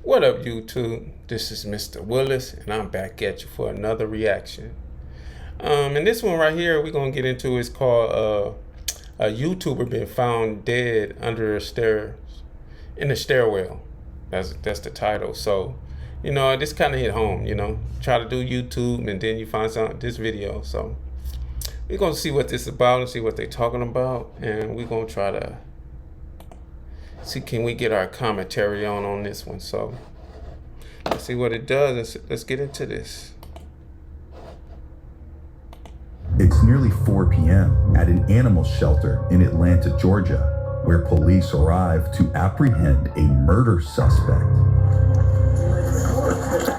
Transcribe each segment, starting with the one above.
What up, YouTube? This is Mr. Willis, and I'm back at you for another reaction. And this one right here we're gonna get into is called a YouTuber been found dead under a stairs in a stairwell. That's the title. So, this kind of hit home. Try to do YouTube, and then you find this video. So we're gonna see what this is about and see what they're talking about, and we're gonna try to see can we get our commentary on this one. So let's see what it does. Let's get into this. It's nearly 4 p.m. at an animal shelter in Atlanta, Georgia, where police arrive to apprehend a murder suspect.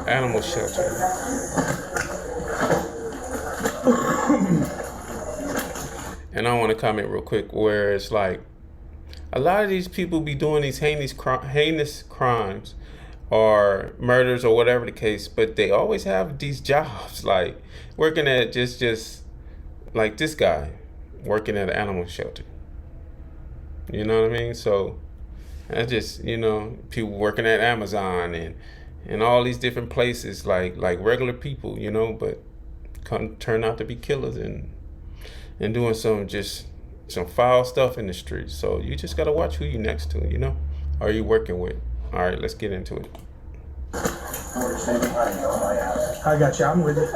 Animal shelter. And I want to comment real quick where it's like a lot of these people be doing these heinous crimes or murders or whatever the case, but they always have these jobs like working at just like this guy working at an animal shelter. You know what I mean? So that's just, people working at Amazon and all these different places like regular people, but turn out to be killers and doing some foul stuff in the streets. So you just gotta watch who you next to, or are you working with. All right, let's get into it. I got you. I'm with it.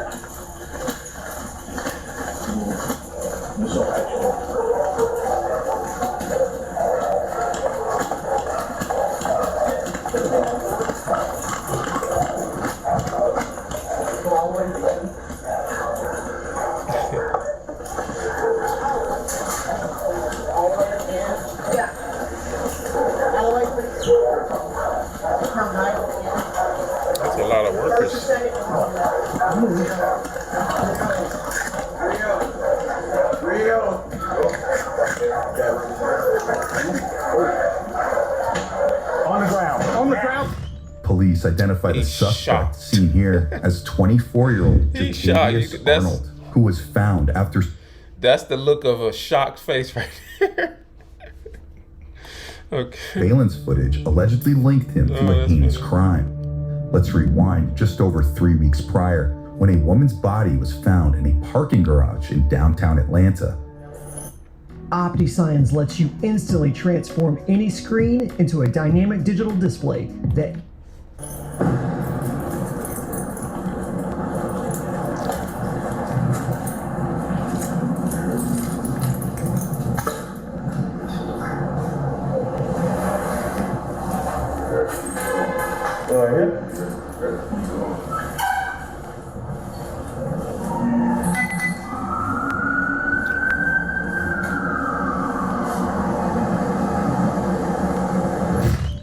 That's a lot of workers. On the ground. On the ground. Police identify the suspect shocked. seen here as 24-year-old Jatavius Arnold, who was found after... That's the look of a shocked face right there. Okay. Surveillance footage allegedly linked him to a heinous crime. Let's rewind just over 3 weeks prior, when a woman's body was found in a parking garage in downtown Atlanta. OptiScience lets you instantly transform any screen into a dynamic digital display that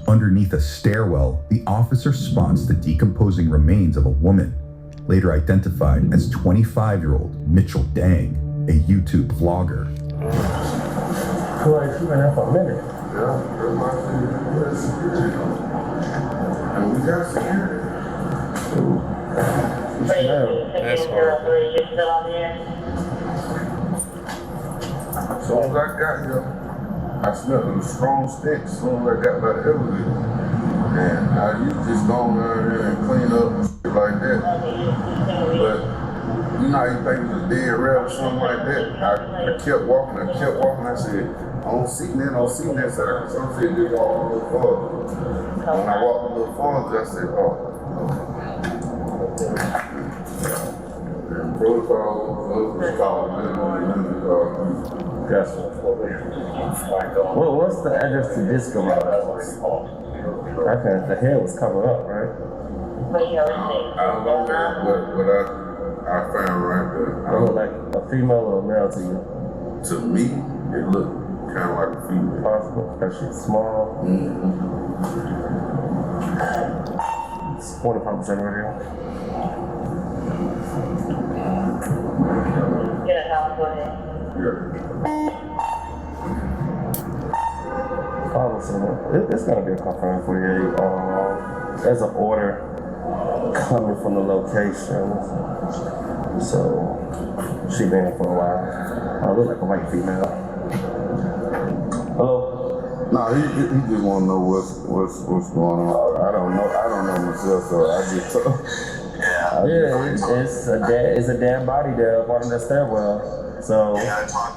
Underneath a stairwell, the officer spots the decomposing remains of a woman, later identified as 25-year-old Mitchell Dang, a YouTube vlogger. Well, you've been there for a minute. And we got security. That's horrible. As soon as I got here, I smelled a strong stench as soon as I got by the elevator. And I used to just go down there and clean up and shit like that. But you know how you think it was a dead rat or something like that? I kept walking. I said, I don't see that. So I said, just walk a little farther. When I walked a little farther, I said, oh. And protocol was called. Well, what's the address to this garage? Okay, the head was covered up, right? I don't know that, but I found right there. It looked like a female or a male to you? To me, it looked kind of like a female. Possible, because she's small. It's 45% right here. It's gonna be a confirmed 48. There's an order coming from the location, so she been here for a while. Look like a white female. Hello? No, No, he just want to know what's going on. I don't know myself, so I just told. Yeah, it's a dead body there up on the stairwell. So yeah, I talked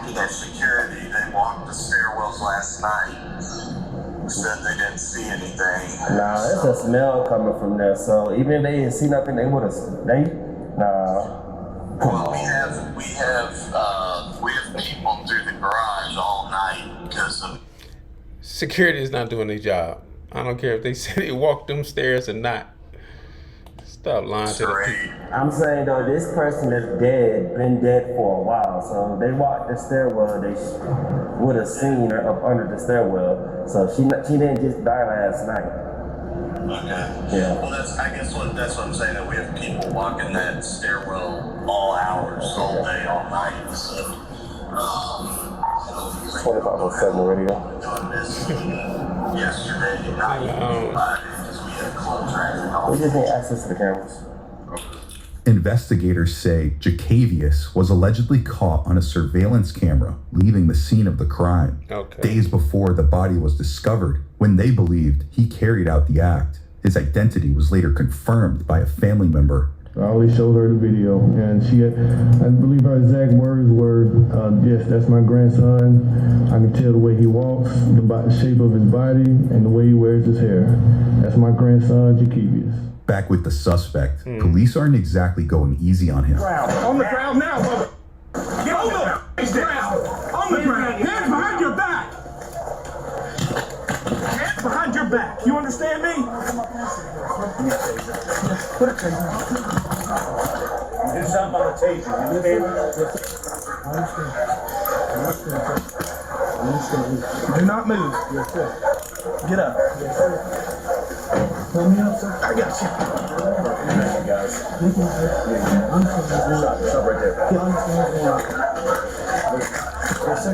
to their security. They walked the stairwells last night. Said they didn't see anything. Nah, it's a smell coming from there. So even if they didn't see nothing, they would have. Nah. Well, we have people through the garage all night because of. Security is not doing their job. I don't care if they say they walked them stairs or not. Stop lying to the people. I'm saying though, this person is dead, been dead for a while. So they walked the stairwell, they would have seen her up under the stairwell. So she didn't just die last night. Okay. Yeah. Well, that's what I'm saying. That we have people walking that stairwell all hours, all day, all night. So, 25/7 radio. Doing this yesterday night because we had close traffic. We just need access to the cameras. Investigators say Jacavius was allegedly caught on a surveillance camera leaving the scene of the crime days before the body was discovered, when they believed he carried out the act. His identity was later confirmed by a family member. I always showed her the video, and I believe her exact words were, yes, that's my grandson. I can tell the way he walks, the shape of his body, and the way he wears his hair. That's my grandson, Jacavius. Back with the suspect, police aren't exactly going easy on him. On the ground now, mother. Get on the ground. On the ground. Hands behind your back. Hands behind your back. You understand me? Put it down. Do something on the taser. You understand? Do not move. Yes, sir. Get up. Yes, sir. Pull me up, sir. I got you. Hey, guys. Stop right there. Yes, sir.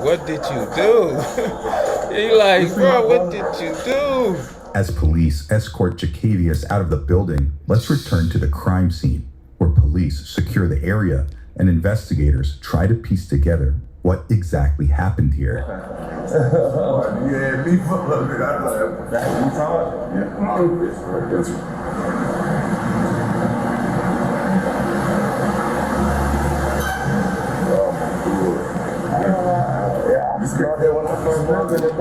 What did you do? He like, bro, what did you do? As police escort Jacavius out of the building, let's return to the crime scene, where police secure the area and investigators try to piece together what exactly happened here. You had me fucked up. You saw it? Yeah.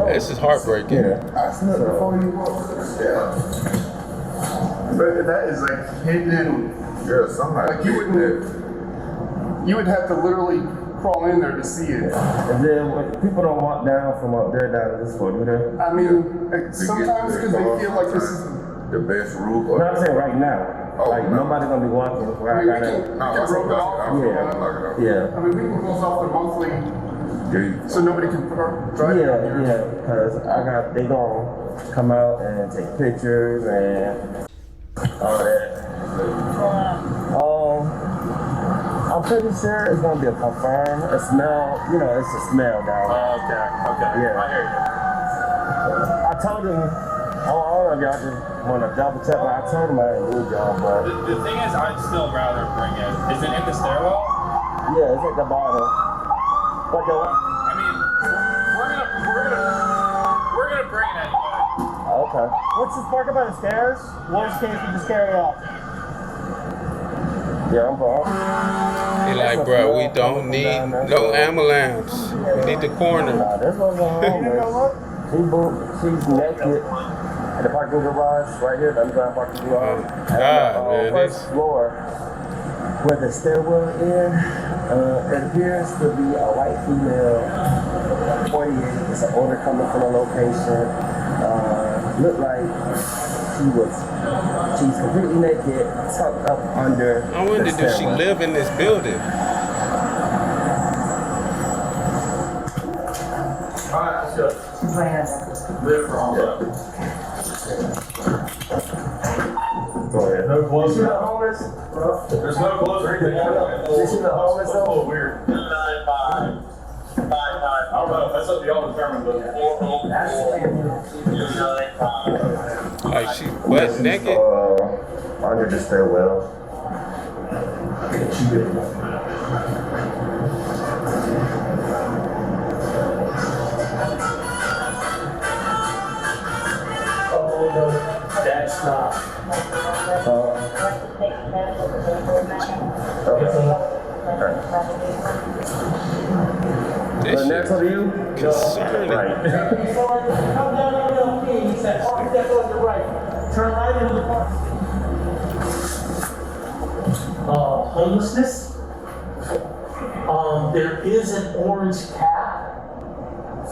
This is heartbreaking. I slept before you walked to the stairs. But that is like hidden. Yeah, somebody. Like you would have to literally crawl in there to see it. And then people don't walk down from up there down to this floor, do they? I mean, like, sometimes because they feel like this is the best route. No, I'm saying right now. Oh, like no. Nobody's gonna be walking where I mean, I gotta. we can rope it off. Yeah. I mean, we can close off the monthly so nobody can drive. Yeah, because they gonna come out and take pictures and all that. I'm pretty sure it's gonna be a confirm. A smell, it's a smell down there. Okay. Yeah. I hear you. I told him, I don't know if y'all just wanna double check, but I told him I didn't need y'all, but. The thing is, I'd still rather bring it. Is it in the stairwell? Yeah, it's at the bottom. But I mean, we're gonna bring it anyway. okay. What's this park about the stairs? Worst case, we just carry it off. Yeah, I'm fine. He like, bro, we don't need no ambulance. We need the coroner. Nah, this wasn't homeless. She's naked at the parking garage right here, the underground parking garage. God, man, first floor where the stairwell is. It appears to be a white female, 48. It's an odor coming from the location. Looked like she's completely naked, tucked up under. I wonder, the does she stairwell. live in this building? Go ahead. clothes. You the homeless? There's no clothes or anything. Is you the homeless That's a little though? weird. I don't know. That's up to y'all to determine. Like she butt naked. Under the stairwell. Oh no, that's not. This And that's shit on you? concerning. Right. No, please. That park step on your right. Turn right into the park. Homelessness. There is an orange cap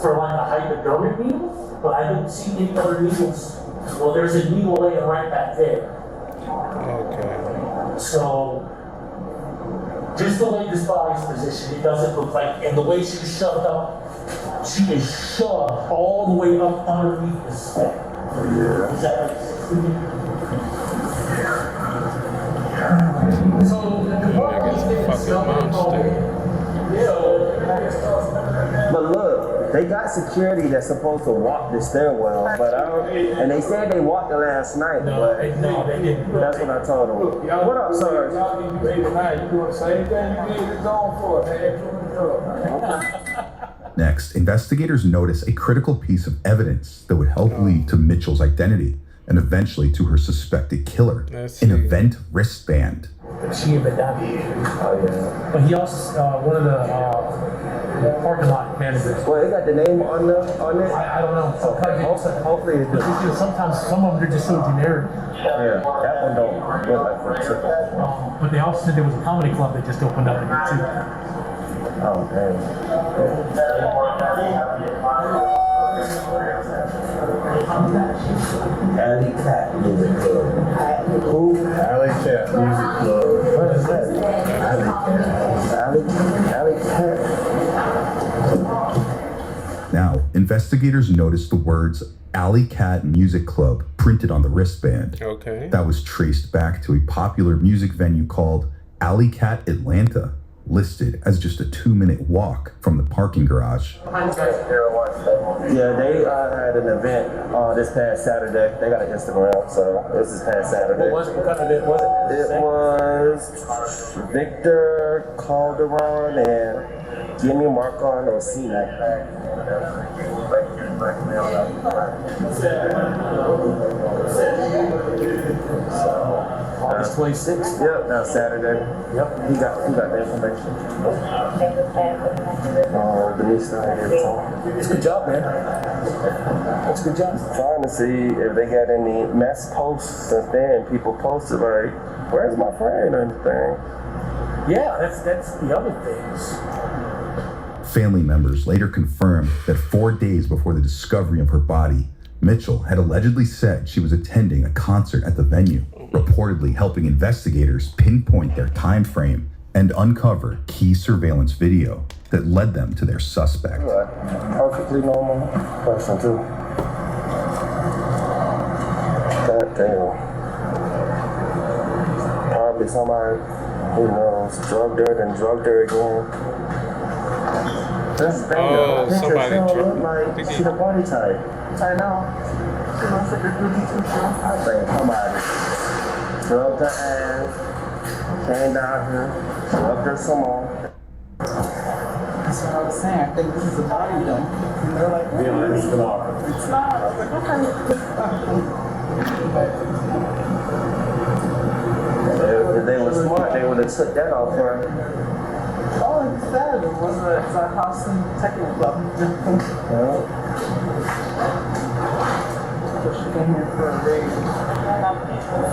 for like a hypodermic needle, but I don't see any other needles. Well, there's a needle laying right back there. Okay. So, just the way this body's positioned, it doesn't look like, and the way she's shoved up, she is shoved all the way up underneath the spec. Yeah. Is that right? So, the Nigga's a fucking monster. But look, they got security that's supposed to walk the stairwell, but I don't, and they said they walked it last night, but they didn't. that's what I told them. What up, sir? Y'all need to pay tonight. You doing the same thing you did this on for, man. Next, investigators notice a critical piece of evidence that would help lead to Mitchell's identity and eventually to her suspected killer, Let's an see. event wristband. She had been down here. Oh yeah. But he also, one of the parking lot managers. Well, they got the name on it. I don't know. Hopefully it does. Sometimes some of them are just so generic. Yeah, that one don't look like for a chicken. But they also said there was a comedy club that just opened up in here too. Oh dang. Alley Cat Music Club. Who? Alley Cat Music Club. What is that? Alley Cat. Alley Cat. Now, investigators noticed the words Alley Cat Music Club printed on the wristband. Okay. That was traced back to a popular music venue called Alley Cat Atlanta, listed as just a 2-minute walk from the parking garage. Yeah, they had an event this past Saturday. They got an Instagram, so this is past Saturday. What kind of event was it? It was Victor Calderon and Jimmy Marcon Orsini. August 26th. Yep, that's Saturday. Yep, he got the information. Denise started here. It's a good job, man. It's a good job. Trying to see if they got any mass posts since then. People posted like, "Where's my friend?" and everything. Yeah, that's the other things. Family members later confirmed that 4 days before the discovery of her body, Mitchell had allegedly said she was attending a concert at the venue, reportedly helping investigators pinpoint their time frame and uncover key surveillance video that led them to their suspect. Perfectly normal person too. God damn. Probably somebody who knows drugged her and drugged her again. That's the thing. Oh, somebody she don't look drugged- like she the party type. I know. She looks like a groupie too. I think somebody drugged her ass, came down here, drugged her some more. That's what I was saying. I think this is a body though. And they're like, Yeah, it's not. it's not. I was like, okay. If they were smart, they would have took that off her. All he said was that it's a house and technical club. So she came here for a raid.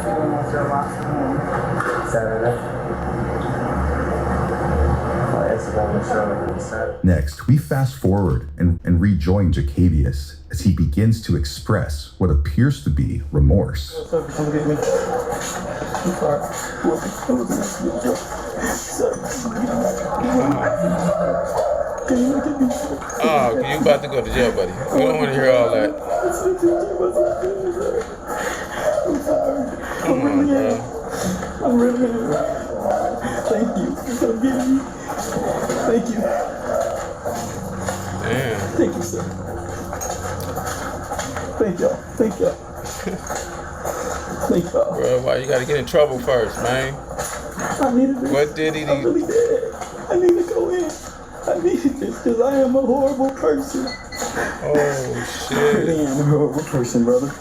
She was their last room. Saturday. My Instagram is showing me Saturday. Next, we fast forward and rejoin Jacavius as he begins to express what appears to be remorse. So come get me. I'm sorry. Oh, you about to go to jail, buddy. We don't want to hear all that. Come on, bro. sir. Thank y'all. Thank y'all. Thank y'all. Bro, why you gotta get in trouble first, man? I needed this. What did he do? I really did. I need to go in. I needed this because I am a horrible person. Oh, shit. I am a horrible person, brother.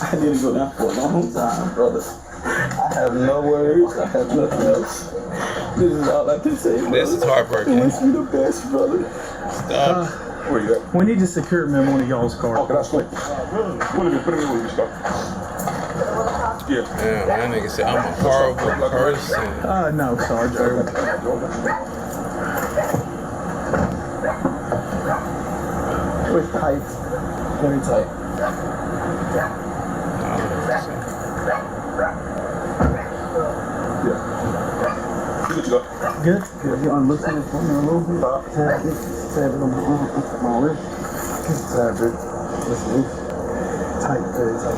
I need to go down for a long time, brother. I have no words. I have nothing else. This is all I can say, brother. This is heartbreaking. Wish me the best, brother. Stop. Where you at? We need to secure him in one of y'all's cars. Oh, can I sleep? Put it in where you start. Yeah. Damn, that nigga said I'm a horrible person. No, Sergeant. It's tight. Very tight. Good. Good. You unloosen it for me a little bit. Tab it on my wrist. Tab it. Listen, tight, very tight.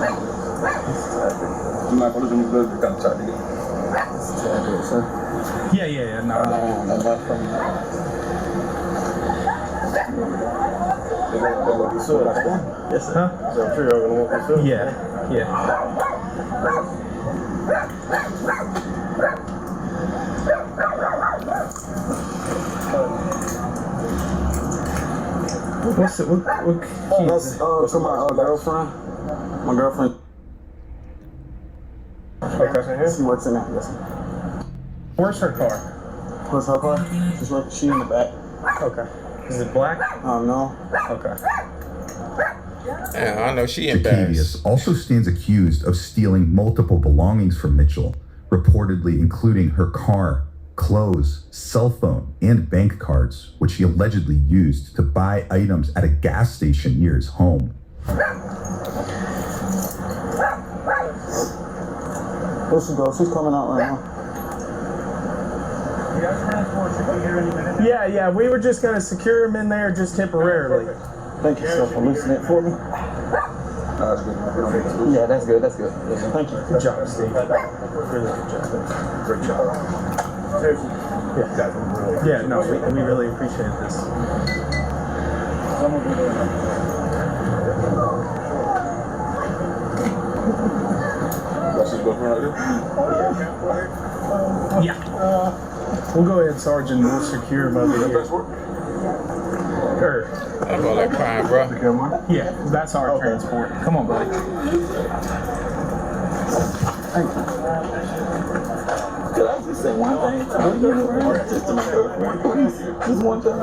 Tab it. I'm not gonna do good. You gotta tight it. Tab it, sir. Yeah. No. I'm not from that. Yes, sir. Huh? So I'm sure y'all gonna want this up. Yeah. What's it? What That's to my girlfriend. My girlfriend. Okay. She works in there. Yes. Where's her car? What's her car? She's in the back. Okay. Is it black? No. Okay. Yeah, I know she embarrassed. Jacavius also stands accused of stealing multiple belongings from Mitchell, reportedly including her car, clothes, cell phone, and bank cards, which he allegedly used to buy items at a gas station near his home. There she goes. She's coming out right now. Yeah. We were just gonna secure him in there just temporarily. Thank you, sir, for loosening it for me. That's good. Yeah, that's good. That's good. Thank you. Good job, Steve. Really good job. Great job. Yeah, no, we really appreciate this. Yeah. We'll go ahead, Sergeant. We'll secure him over here. I'm all that crying, bro. Yeah, that's our transport. Come on, buddy. Thank you. Could I just say one thing to my girlfriend? Just to my girlfriend, please. Just one thing.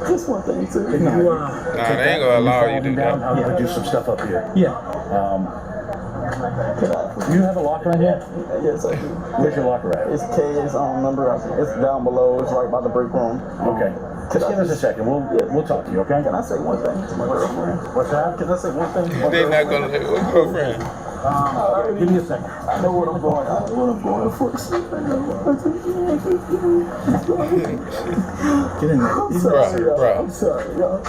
Just one thing, too. Nah, they ain't gonna allow you to do that. I'll do some stuff up here. Yeah. Do you have a locker in here? Yes, I do. Where's your locker at? It's K's number. It's down below. It's right by the break room. Okay. Just give us a second. We'll talk to you, okay? Can I say one thing to my girlfriend? What's that? Can I say one thing? They're not gonna let your girlfriend. Give me a second. I know what I'm going. I know what I'm going for. Get in there. I'm sorry, bro. I'm sorry, y'all. I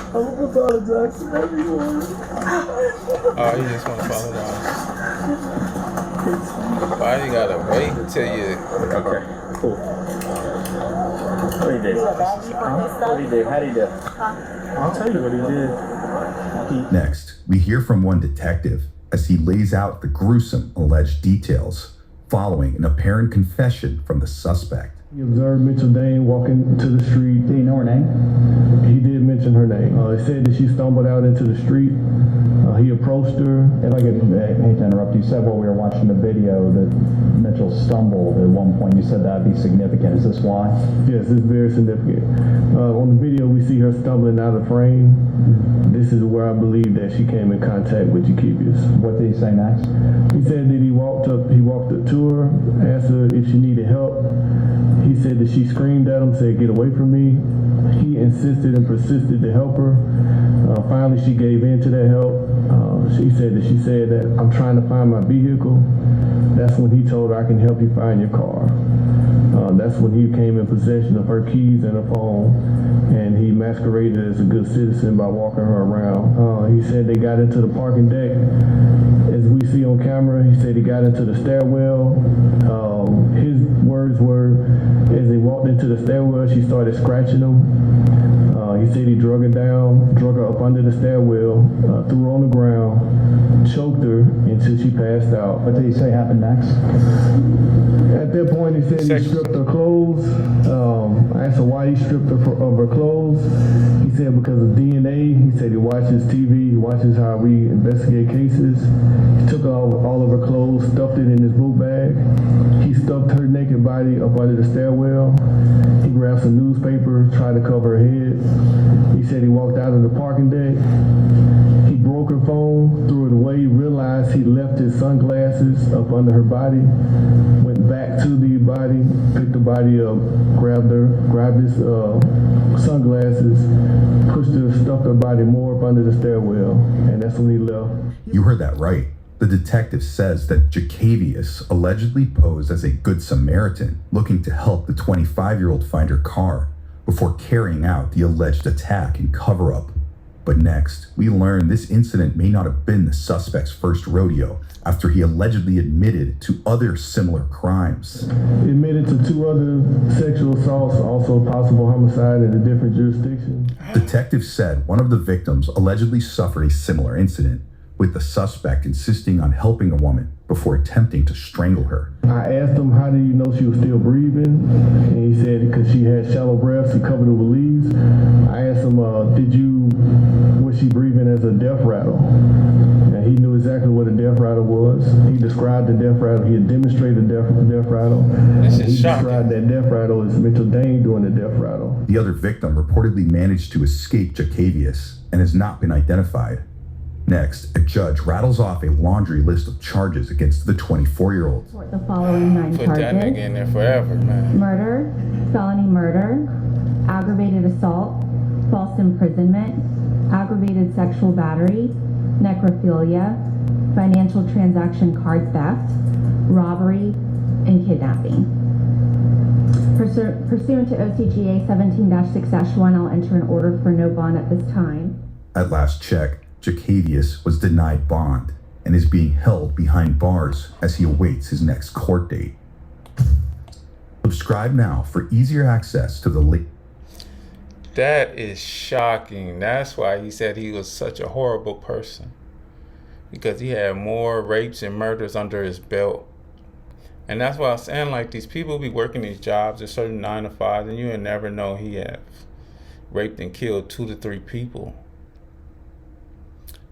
apologize to everyone. Oh, you just want to apologize. Why you gotta wait until you? Okay, cool. What do you do? What do you do? How do you do? I'll tell you what he did. Next, we hear from one detective as he lays out the gruesome alleged details following an apparent confession from the suspect. He observed Mitchell Dane walking to the street. Did he know her name? He did mention her name. He said that she stumbled out into the street. He approached her. If I could, hate to interrupt, you said while we were watching the video that Mitchell stumbled at one point. You said that'd be significant. Is this why? Yes, it's very significant. On the video, we see her stumbling out of frame. This is where I believe that she came in contact with Jacavius. What did he say next? He said that he walked up to her, asked her if she needed help. He said that she screamed at him, said, "Get away from me." He insisted and persisted to help her. Finally, she gave in to that help. She said that "I'm trying to find my vehicle." That's when he told her, "I can help you find your car." That's when he came in possession of her keys and her phone, and he masqueraded as a good citizen by walking her around. He said they got into the parking deck. As we see on camera, he said he got into the stairwell. His words were, as they walked into the stairwell, she started scratching him. He said he drug her down, drug her up under the stairwell, threw her on the ground, choked her until she passed out. What did he say happened next? At that point, he said he stripped her clothes. I asked her why he stripped her of her clothes. He said because of DNA. He said he watches TV, he watches how we investigate cases. He took all of her clothes, stuffed it in his book bag. He stuffed her naked body up under the stairwell. He grabbed some newspaper, tried to cover her head. He said he walked out of the parking deck. He broke her phone, threw it away, realized he left his sunglasses up under her body, went back to the body, picked the body up, grabbed his sunglasses, pushed her, stuffed her body more up under the stairwell, and that's when he left. You heard that right. The detective says that Jacavius allegedly posed as a good Samaritan looking to help the 25-year-old find her car before carrying out the alleged attack and cover-up. But next, we learn this incident may not have been the suspect's first rodeo after he allegedly admitted to other similar crimes. He admitted to 2 other sexual assaults, also possible homicide in a different jurisdiction. Detectives said one of the victims allegedly suffered a similar incident, with the suspect insisting on helping a woman before attempting to strangle her. I asked him, how do you know she was still breathing? And he said, because she had shallow breaths, he covered her with leaves. I asked him, was she breathing as a death rattle? And he knew exactly what a death rattle was. He described the death rattle. He had demonstrated the death rattle. He described that death rattle as Mitchell Dane doing the death rattle. The other victim reportedly managed to escape Jacavius and has not been identified. Next, a judge rattles off a laundry list of charges against the 24-year-old. The following 9 Put charges. that nigga in there forever, man. Murder, felony murder, aggravated assault, false imprisonment, aggravated sexual battery, necrophilia, financial transaction card theft, robbery, and kidnapping. Pursuant to OCGA 17-6-1, I'll enter an order for no bond at this time. At last check, Jacavius was denied bond and is being held behind bars as he awaits his next court date. Subscribe now for easier access to the link. That is shocking. That's why he said he was such a horrible person. Because he had more rapes and murders under his belt. And that's why I'm saying, like, these people be working these jobs, a certain 9 to 5, and you would never know he had raped and killed 2 to 3 people.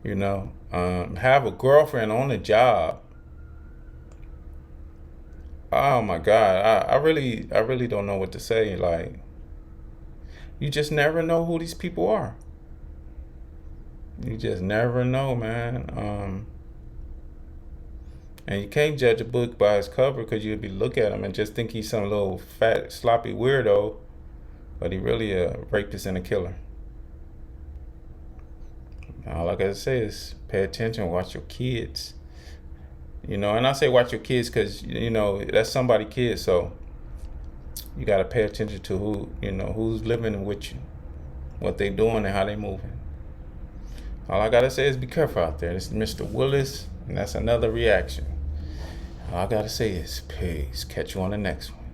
You know, have a girlfriend on the job. Oh my God, I really don't know what to say. Like, you just never know who these people are. You just never know, man. And you can't judge a book by its cover, because you'd be look at him and just think he's some little fat, sloppy weirdo, but he really a rapist and a killer. All I gotta say is pay attention, watch your kids. You know, and I say watch your kids because, you know, that's somebody's kid, so you gotta pay attention to who, you know, who's living with you, what they doing and how they moving. All I gotta say is be careful out there. This is Mr. Willis, and that's another reaction. All I gotta say is peace. Catch you on the next one.